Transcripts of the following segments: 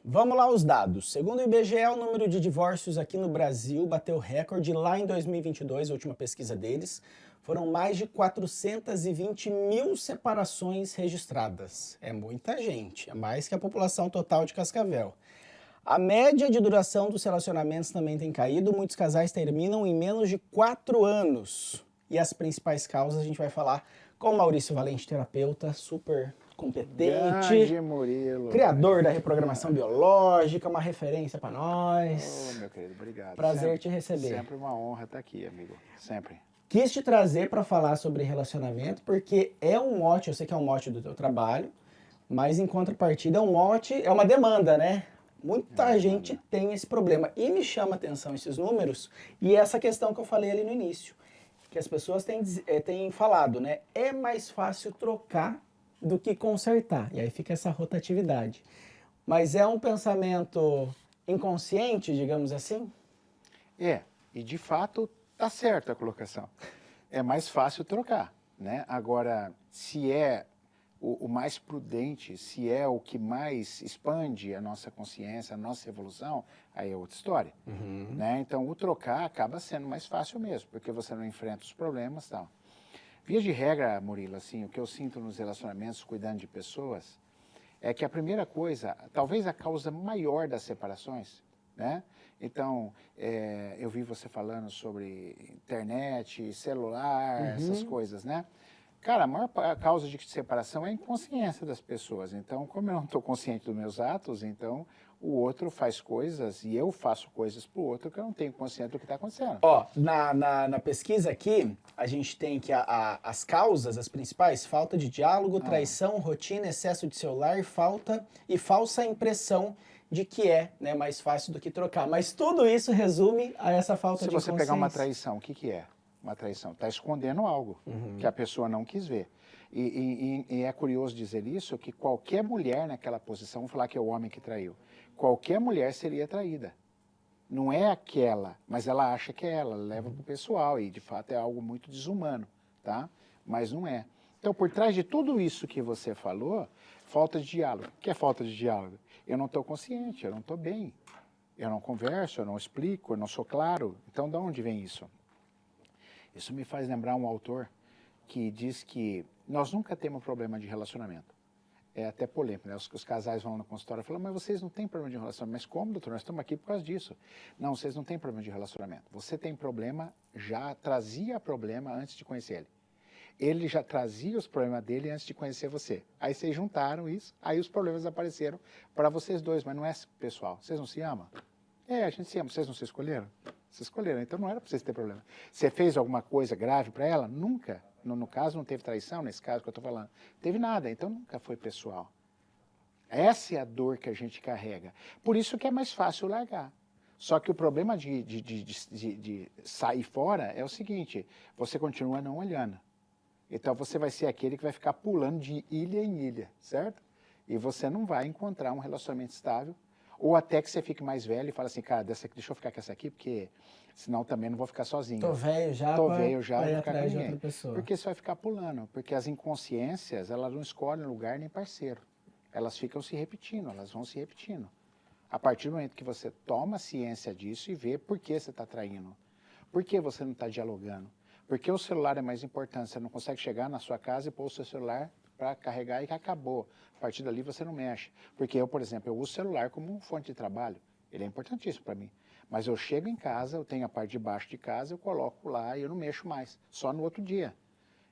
Vamos lá os dados. Segundo o IBGE, o número de divórcios aqui no Brasil bateu recorde lá em 2022, a última pesquisa deles. Foram mais de 420 mil separações registradas. É muita gente, é mais que a população total de Cascavel. A média de duração dos relacionamentos também tem caído, muitos casais terminam em menos de 4 anos. E as principais causas a gente vai falar com o Maurício Valente, terapeuta, super competente, Grande Murilo. criador da reprogramação biológica, uma referência para nós. Meu querido, obrigado. Prazer sempre, te receber. Sempre uma honra estar aqui, amigo. Sempre. Quis te trazer para falar sobre relacionamento, porque é um mote, eu sei que é um mote do teu trabalho, mas em contrapartida é um mote, é uma demanda, né? Muita gente tem esse problema. E me chama a atenção esses números e essa questão que eu falei ali no início, que as pessoas têm falado, né? É mais fácil trocar do que consertar. E aí fica essa rotatividade. Mas é um pensamento inconsciente, digamos assim? E de fato tá certa a colocação. É mais fácil trocar, né? Agora, se é o mais prudente, se é o que mais expande a nossa consciência, a nossa evolução, aí é outra história, né? Então, o trocar acaba sendo mais fácil mesmo, porque você não enfrenta os problemas e tal. Via de regra, Murilo, assim, o que eu sinto nos relacionamentos, cuidando de pessoas, é que a primeira coisa, talvez a causa maior das separações, né? Então, eu vi você falando sobre internet, celular, essas coisas, né? Cara, a maior causa de separação é a inconsciência das pessoas. Então, como eu não estou consciente dos meus atos, então o outro faz coisas e eu faço coisas para o outro que eu não tenho consciência do que está acontecendo. Ó, na pesquisa aqui, a gente tem que as causas, as principais, falta de diálogo, traição, rotina, excesso de celular, falta e falsa impressão de que é, né, mais fácil do que trocar. Mas tudo isso resume a essa falta de consciência. Se você pegar uma traição, o que é? Uma traição está escondendo algo que a pessoa não quis ver. E é curioso dizer isso, que qualquer mulher naquela posição, vamos falar que é o homem que traiu, qualquer mulher seria traída. Não é aquela, mas ela acha que é ela leva para o pessoal e de fato é algo muito desumano, tá? Mas não é. Então, por trás de tudo isso que você falou, falta de diálogo. O que é falta de diálogo? Eu não estou consciente, eu não estou bem, eu não converso, eu não explico, eu não sou claro. Então, de onde vem isso? Isso me faz lembrar um autor que diz que nós nunca temos problema de relacionamento. É até polêmico, né? Os casais vão no consultório e falam, mas vocês não têm problema de relacionamento. Mas como, doutor? Nós estamos aqui por causa disso. Não, vocês não têm problema de relacionamento. Você tem problema, já trazia problema antes de conhecer ele. Ele já trazia os problemas dele antes de conhecer você. Aí vocês juntaram isso, aí os problemas apareceram para vocês dois, mas não é pessoal. Vocês não se amam? A gente se ama. Vocês não se escolheram? Se escolheram, então não era para vocês terem problema. Você fez alguma coisa grave para ela? Nunca. No caso, não teve traição, nesse caso que eu estou falando. Teve nada, então nunca foi pessoal. Essa é a dor que a gente carrega. Por isso que é mais fácil largar. Só que o problema de sair fora é o seguinte, você continua não olhando. Então você vai ser aquele que vai ficar pulando de ilha em ilha, certo? E você não vai encontrar um relacionamento estável, ou até que você fique mais velho e fala assim, cara, deixa eu ficar com essa aqui, porque senão também não vou ficar sozinho. Tô velho já, vou ficar com atrás de ninguém. outra pessoa. Porque você vai ficar pulando, porque as inconsciências, elas não escolhem lugar nem parceiro. Elas ficam se repetindo, elas vão se repetindo. A partir do momento que você toma ciência disso e vê por que você está traindo, por que você não está dialogando, porque o celular é mais importante, você não consegue chegar na sua casa e pôr o seu celular para carregar e que acabou. A partir dali você não mexe. Porque eu, por exemplo, eu uso o celular como fonte de trabalho. Ele é importantíssimo para mim. Mas eu chego em casa, eu tenho a parte de baixo de casa, eu coloco lá e eu não mexo mais. Só no outro dia.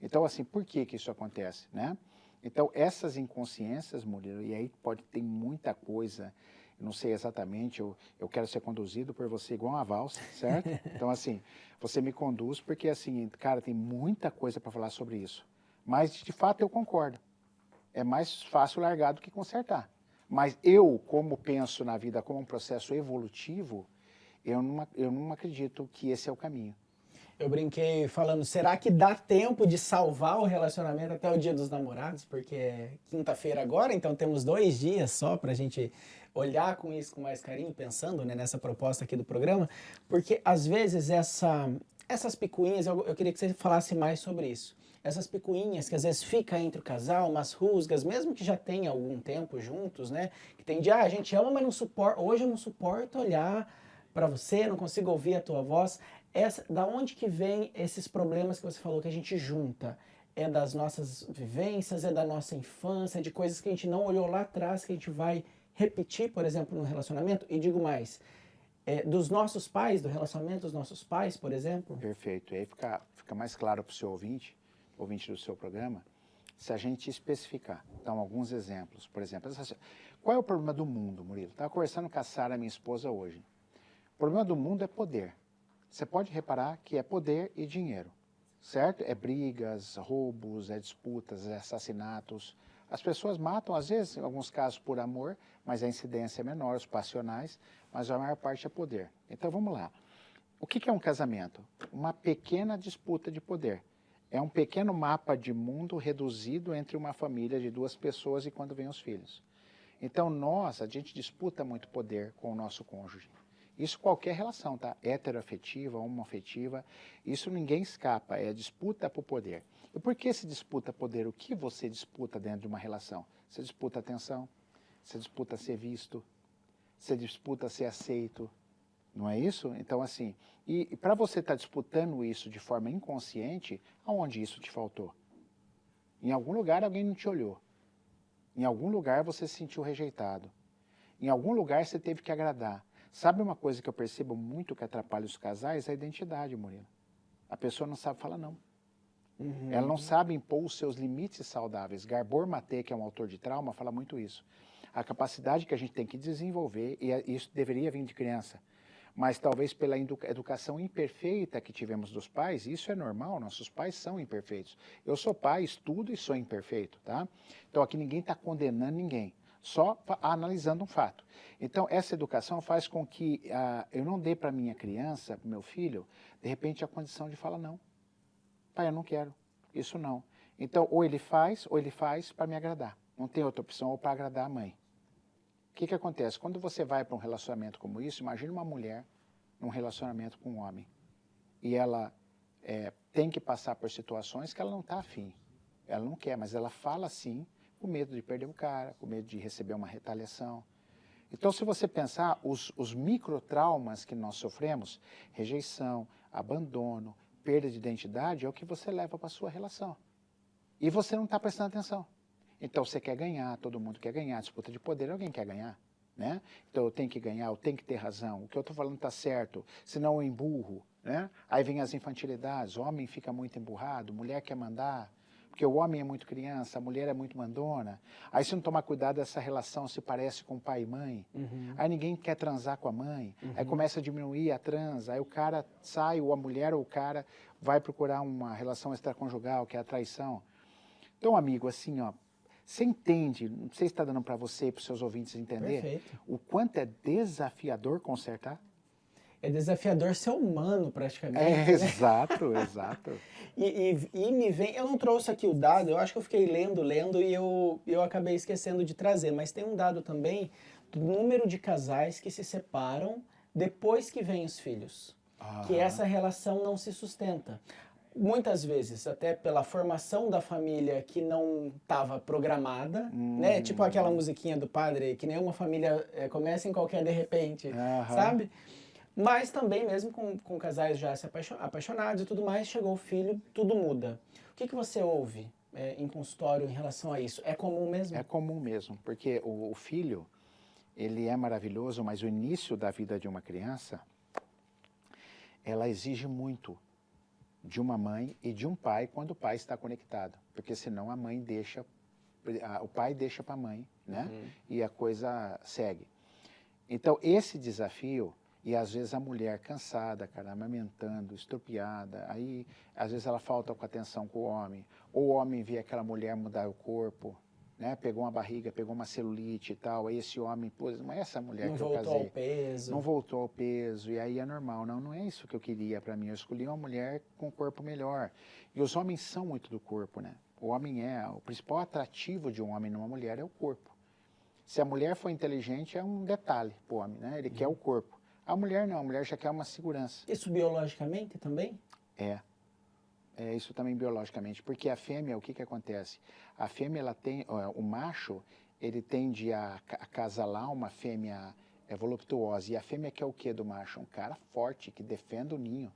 Então, assim, por que isso acontece, né? Então, essas inconsciências, Murilo, e aí pode ter muita coisa, eu não sei exatamente, eu quero ser conduzido por você igual uma valsa, certo? Então, assim, você me conduz porque, assim, cara, tem muita coisa para falar sobre isso. Mas, de fato, eu concordo. É mais fácil largar do que consertar. Mas eu, como penso na vida como um processo evolutivo, eu não acredito que esse é o caminho. Eu brinquei falando, será que dá tempo de salvar o relacionamento até o Dia dos Namorados? Porque é quinta-feira agora, então temos 2 dias só pra gente olhar com isso com mais carinho, pensando, né, nessa proposta aqui do programa. Porque, às vezes, Essas picuinhas, eu queria que você falasse mais sobre isso. Essas picuinhas que às vezes fica entre o casal, umas rusgas, mesmo que já tenha algum tempo juntos, né? Que tem de, a gente ama, mas não suporta, hoje eu não suporto olhar para você, não consigo ouvir a tua voz. Da onde que vem esses problemas que você falou que a gente junta? É das nossas vivências, é da nossa infância, de coisas que a gente não olhou lá atrás, que a gente vai repetir, por exemplo, no relacionamento? E digo mais, dos nossos pais, do relacionamento dos nossos pais, por exemplo? Perfeito. E aí fica mais claro para o seu ouvinte do seu programa, se a gente especificar. Então, alguns exemplos. Por exemplo, qual é o problema do mundo, Murilo? Estava conversando com a Sara, minha esposa, hoje. O problema do mundo é poder. Você pode reparar que é poder e dinheiro, certo? É brigas, roubos, é disputas, é assassinatos. As pessoas matam, às vezes, em alguns casos por amor, mas a incidência é menor, os passionais, mas a maior parte é poder. Então, vamos lá. O que é um casamento? Uma pequena disputa de poder. É um pequeno mapa de mundo reduzido entre uma família de duas pessoas e quando vem os filhos. Então, a gente disputa muito poder com o nosso cônjuge. Isso qualquer relação, tá? Heteroafetiva, homoafetiva, isso ninguém escapa, é disputa por poder. E por que se disputa poder? O que você disputa dentro de uma relação? Você disputa atenção, você disputa ser visto, você disputa ser aceito, não é isso? Então, assim, e para você estar disputando isso de forma inconsciente, aonde isso te faltou? Em algum lugar alguém não te olhou. Em algum lugar você se sentiu rejeitado. Em algum lugar você teve que agradar. Sabe uma coisa que eu percebo muito que atrapalha os casais? É a identidade, Murilo. A pessoa não sabe falar não. Uhum. Ela não sabe impor os seus limites saudáveis. Gabor Maté, que é um autor de trauma, fala muito isso. A capacidade que a gente tem que desenvolver, e isso deveria vir de criança, mas talvez pela educação imperfeita que tivemos dos pais, isso é normal, nossos pais são imperfeitos. Eu sou pai, estudo e sou imperfeito, tá? Então aqui ninguém está condenando ninguém, só analisando um fato. Então essa educação faz com que eu não dê para minha criança, para meu filho, de repente a condição de falar não. Pai, eu não quero, isso não. Então ou ele faz para me agradar. Não tem outra opção, ou para agradar a mãe. O que acontece? Quando você vai para um relacionamento como isso, imagine uma mulher num relacionamento com um homem. E ela tem que passar por situações que ela não está afim. Ela não quer, mas ela fala assim, com medo de perder o cara, com medo de receber uma retaliação. Então, se você pensar, os microtraumas que nós sofremos, rejeição, abandono, perda de identidade, é o que você leva para a sua relação. E você não está prestando atenção. Então você quer ganhar, todo mundo quer ganhar, disputa de poder, alguém quer ganhar, né? Então eu tenho que ganhar, eu tenho que ter razão, o que eu estou falando está certo, senão eu emburro, né? Aí vem as infantilidades, o homem fica muito emburrado, mulher quer mandar, porque o homem é muito criança, a mulher é muito mandona. Aí se não tomar cuidado, essa relação se parece com pai e mãe. Uhum. Aí ninguém quer transar com a mãe, aí começa a diminuir a transa, aí o cara sai, ou a mulher ou o cara vai procurar uma relação extraconjugal, que é a traição. Então, amigo, assim, ó, você entende, não sei se está dando para você e para os seus ouvintes entender, Perfeito. o quanto é desafiador consertar? É desafiador ser humano, praticamente. Né? Exato, exato. E me vem, eu não trouxe aqui o dado, eu acho que eu fiquei lendo e eu acabei esquecendo de trazer, mas tem um dado também do número de casais que se separam depois que vêm os filhos, que essa relação não se sustenta. Muitas vezes, até pela formação da família que não estava programada, né? Tipo aquela musiquinha do padre, que nenhuma família começa em qualquer de repente, sabe? Mas também mesmo com casais já se apaixonados e tudo mais, chegou o filho, tudo muda. O que você ouve em consultório em relação a isso? É comum mesmo? É comum mesmo, porque o filho, ele é maravilhoso, mas o início da vida de uma criança, ela exige muito de uma mãe e de um pai quando o pai está conectado, porque senão a mãe deixa, o pai deixa para a mãe, né? E a coisa segue. Então esse desafio, e às vezes a mulher cansada, cara, amamentando, estrupiada, aí às vezes ela falta com atenção com o homem, ou o homem vê aquela mulher mudar o corpo, né? Pegou uma barriga, pegou uma celulite e tal, aí esse homem, pô, mas essa mulher que eu casei... Não voltou ao peso. Não voltou ao peso, e aí é normal. Não, não é isso que eu queria para mim. Eu escolhi uma mulher com um corpo melhor. E os homens são muito do corpo, né? O homem o principal atrativo de um homem numa mulher é o corpo. Se a mulher for inteligente, é um detalhe pro homem, né? Ele quer o corpo. A mulher não, a mulher já quer uma segurança. Isso biologicamente também? É isso também biologicamente, porque a fêmea, o que acontece? A fêmea, ela tem, o macho, ele tende a acasalar uma fêmea voluptuosa, e a fêmea quer o que do macho? Um cara forte, que defenda o ninho,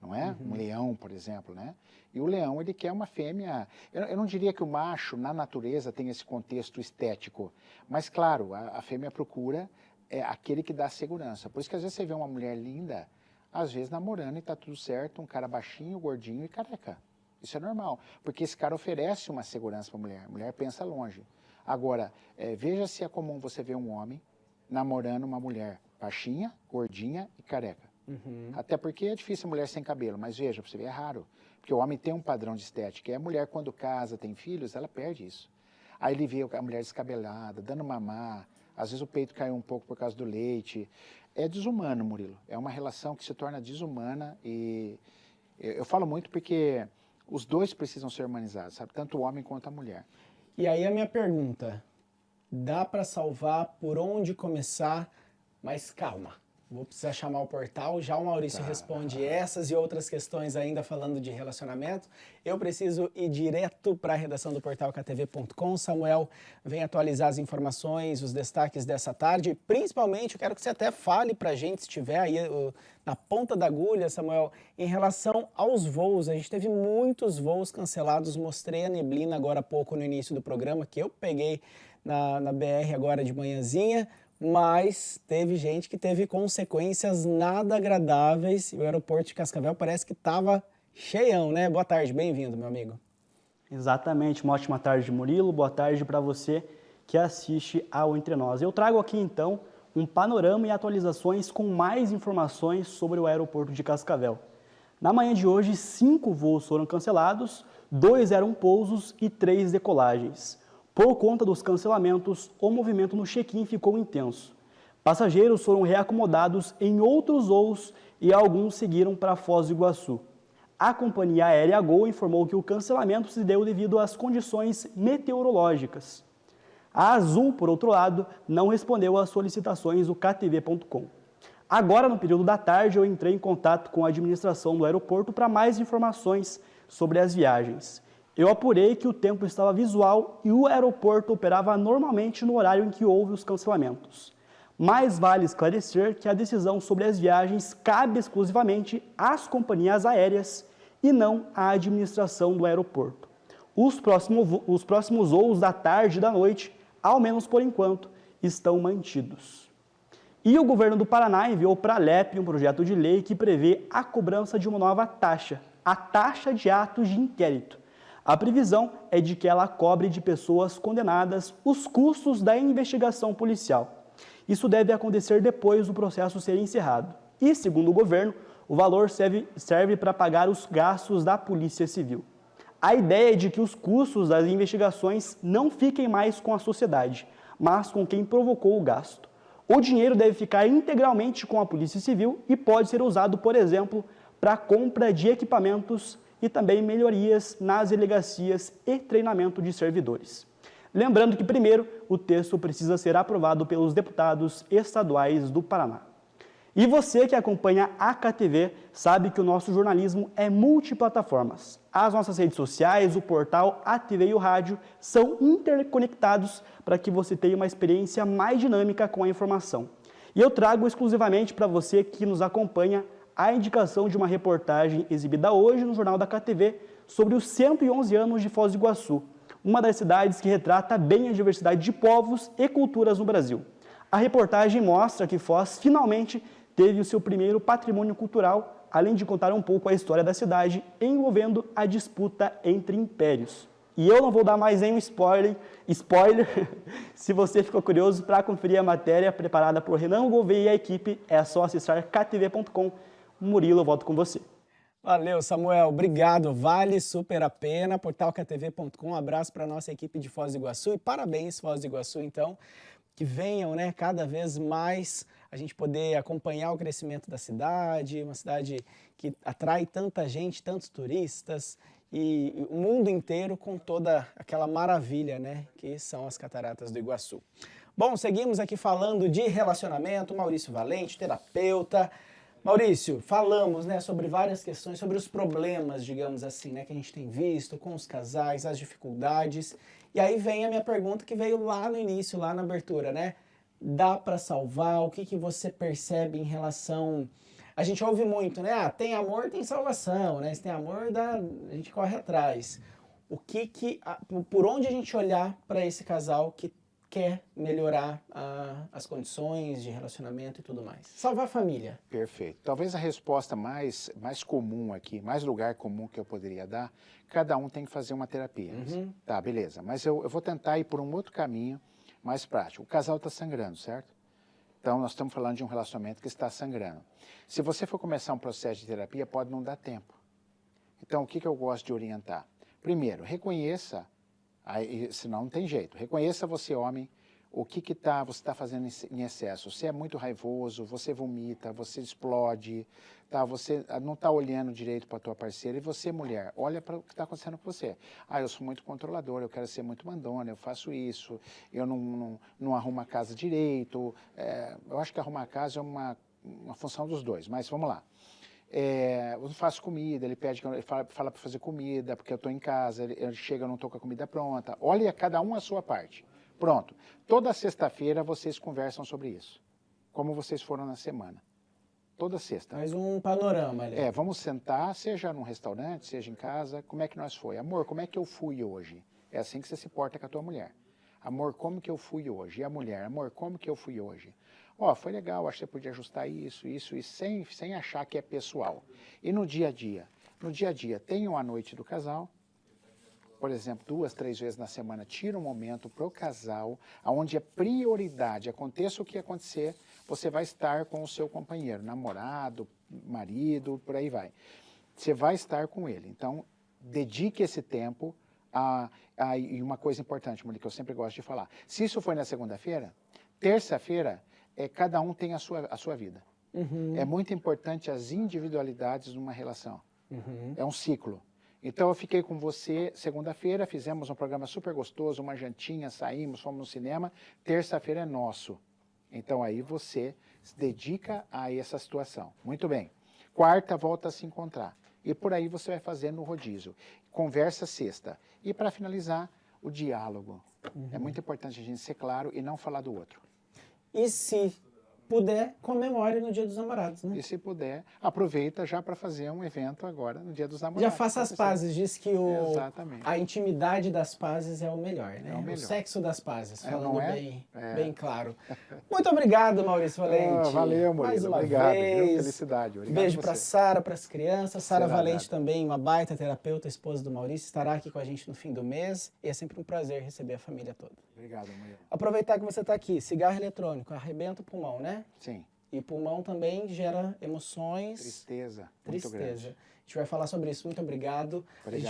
não é? Um leão, por exemplo, né? E o leão, ele quer uma fêmea, eu não diria que o macho, na natureza, tem esse contexto estético, mas claro, a fêmea procura aquele que dá segurança, por isso que às vezes você vê uma mulher linda, às vezes namorando e está tudo certo, um cara baixinho, gordinho e careca. Isso é normal, porque esse cara oferece uma segurança para a mulher pensa longe. Agora, veja se é comum você ver um homem namorando uma mulher baixinha, gordinha e careca. Até porque é difícil a mulher sem cabelo, mas veja, para você ver, é raro. Porque o homem tem um padrão de estética, e a mulher quando casa, tem filhos, ela perde isso. Aí ele vê a mulher descabelada, dando mamar, às vezes o peito caiu um pouco por causa do leite. É desumano, Murilo. É uma relação que se torna desumana e eu falo muito porque os dois precisam ser humanizados, sabe? Tanto o homem quanto a mulher. E aí a minha pergunta, dá para salvar por onde começar? Mas calma, vou precisar chamar o portal, já o Maurício responde essas e outras questões ainda falando de relacionamento. Eu preciso ir direto para a redação do portal ktv.com. Samuel vem atualizar as informações, os destaques dessa tarde. Principalmente, eu quero que você até fale para a gente, se estiver aí na ponta da agulha, Samuel, em relação aos voos. A gente teve muitos voos cancelados, mostrei a neblina agora há pouco no início do programa, que eu peguei na BR agora de manhãzinha, mas teve gente que teve consequências nada agradáveis. O aeroporto de Cascavel parece que estava cheião, né? Boa tarde, bem-vindo, meu amigo. Exatamente, uma ótima tarde, Murilo. Boa tarde para você que assiste ao Entre Nós. Eu trago aqui, então, um panorama e atualizações com mais informações sobre o aeroporto de Cascavel. Na manhã de hoje, 5 voos foram cancelados, 2 eram pousos e 3 decolagens. Por conta dos cancelamentos, o movimento no check-in ficou intenso. Passageiros foram reacomodados em outros voos e alguns seguiram para Foz do Iguaçu. A companhia aérea Gol informou que o cancelamento se deu devido às condições meteorológicas. A Azul, por outro lado, não respondeu às solicitações do ktv.com. Agora, no período da tarde, eu entrei em contato com a administração do aeroporto para mais informações sobre as viagens. Eu apurei que o tempo estava visual e o aeroporto operava normalmente no horário em que houve os cancelamentos. Mas vale esclarecer que a decisão sobre as viagens cabe exclusivamente às companhias aéreas e não à administração do aeroporto. Os próximos voos da tarde e da noite, ao menos por enquanto, estão mantidos. E o governo do Paraná enviou para a Alep um projeto de lei que prevê a cobrança de uma nova taxa, a taxa de atos de inquérito. A previsão é de que ela cobre de pessoas condenadas os custos da investigação policial. Isso deve acontecer depois do processo ser encerrado. E, segundo o governo, o valor serve para pagar os gastos da Polícia Civil. A ideia é de que os custos das investigações não fiquem mais com a sociedade, mas com quem provocou o gasto. O dinheiro deve ficar integralmente com a Polícia Civil e pode ser usado, por exemplo, para a compra de equipamentos e também melhorias nas delegacias e treinamento de servidores. Lembrando que, primeiro, o texto precisa ser aprovado pelos deputados estaduais do Paraná. E você que acompanha a KTV sabe que o nosso jornalismo é multiplataformas. As nossas redes sociais, o portal, a TV e o rádio são interconectados para que você tenha uma experiência mais dinâmica com a informação. E eu trago exclusivamente para você que nos acompanha a indicação de uma reportagem exibida hoje no Jornal da KTV sobre os 111 anos de Foz do Iguaçu, uma das cidades que retrata bem a diversidade de povos e culturas no Brasil. A reportagem mostra que Foz finalmente teve o seu primeiro patrimônio cultural, além de contar um pouco a história da cidade envolvendo a disputa entre impérios. E eu não vou dar mais nenhum spoiler, se você ficou curioso para conferir a matéria preparada por Renan Gouveia e a equipe, é só acessar ktv.com. Murilo, eu volto com você. Valeu, Samuel. Obrigado. Vale super a pena. Portal ktv.com. Um abraço para a nossa equipe de Foz do Iguaçu. E parabéns, Foz do Iguaçu, então. Que venham, né, cada vez mais a gente poder acompanhar o crescimento da cidade, uma cidade que atrai tanta gente, tantos turistas e o mundo inteiro com toda aquela maravilha, né, que são as Cataratas do Iguaçu. Bom, seguimos aqui falando de relacionamento. Maurício Valente, terapeuta. Maurício, falamos, né, sobre várias questões, sobre os problemas, digamos assim, né, que a gente tem visto com os casais, as dificuldades. E aí vem a minha pergunta que veio lá no início, lá na abertura, né? Dá para salvar? O que que você percebe em relação... A gente ouve muito, né? Ah, tem amor, tem salvação, né? Se tem amor, a gente corre atrás. Por onde a gente olhar para esse casal que quer melhorar as condições de relacionamento e tudo mais? Salvar a família. Perfeito. Talvez a resposta mais comum aqui, mais lugar comum que eu poderia dar, cada um tem que fazer uma terapia. Tá, beleza. Mas eu vou tentar ir por um outro caminho mais prático. O casal está sangrando, certo? Então, nós estamos falando de um relacionamento que está sangrando. Se você for começar um processo de terapia, pode não dar tempo. Então, o que eu gosto de orientar? Primeiro, reconheça, senão não tem jeito, reconheça você, homem, o que você está fazendo em excesso. Você é muito raivoso, você vomita, você explode, tá? Você não está olhando direito para a tua parceira. E você, mulher, olha para o que está acontecendo com você. Ah, eu sou muito controladora, eu quero ser muito mandona, eu faço isso, eu não arrumo a casa direito. Eu acho que arrumar a casa é uma função dos dois, mas vamos lá. Eu não faço comida, ele fala para fazer comida, porque eu estou em casa, ele chega, eu não estou com a comida pronta. Olha cada um a sua parte. Pronto. Toda sexta-feira vocês conversam sobre isso. Como vocês foram na semana. Toda sexta. Faz um panorama ali. Vamos sentar, seja num restaurante, seja em casa, como é que nós foi? Amor, como é que eu fui hoje? É assim que você se porta com a tua mulher. Amor, como que eu fui hoje? E a mulher, amor, como que eu fui hoje? Foi legal, acho que você podia ajustar isso, e sem achar que é pessoal. E no dia a dia? No dia a dia, tenham a noite do casal, por exemplo, 2, 3 vezes na semana, tira um momento para o casal, onde a prioridade, aconteça o que acontecer, você vai estar com o seu companheiro, namorado, marido, por aí vai. Você vai estar com ele. Então, dedique esse tempo e uma coisa importante, Monique, que eu sempre gosto de falar. Se isso foi na segunda-feira, terça-feira, cada um tem a sua vida. É muito importante as individualidades numa relação. É um ciclo. Então eu fiquei com você segunda-feira, fizemos um programa super gostoso, uma jantinha, saímos, fomos no cinema, terça-feira é nosso. Então aí você se dedica a essa situação. Muito bem. Quarta, volta a se encontrar. E por aí você vai fazendo o rodízio. Conversa sexta. E para finalizar, o diálogo. É muito importante a gente ser claro e não falar do outro. E se puder, comemore no Dia dos Namorados, né? E se puder, aproveita já para fazer um evento agora no Dia dos Namorados. Já faça as pazes, diz que a intimidade das pazes é o melhor, né? É o melhor. O sexo das pazes, falando não é? Bem claro. Muito obrigado, Maurício Valente. Valeu, Murilo. Mais uma obrigado. vez. Felicidade. Obrigado. Beijo para Sara, para as crianças. Sara Valente nada. também, uma baita terapeuta, esposa do Maurício, estará aqui com a gente no fim do mês. E é sempre um prazer receber a família toda. Obrigado, Murilo. Aproveitar que você está aqui. Cigarro eletrônico, arrebenta o pulmão, né? Sim. E pulmão também gera emoções. Tristeza. Muito grande. A gente vai falar sobre isso. Muito obrigado. Obrigado.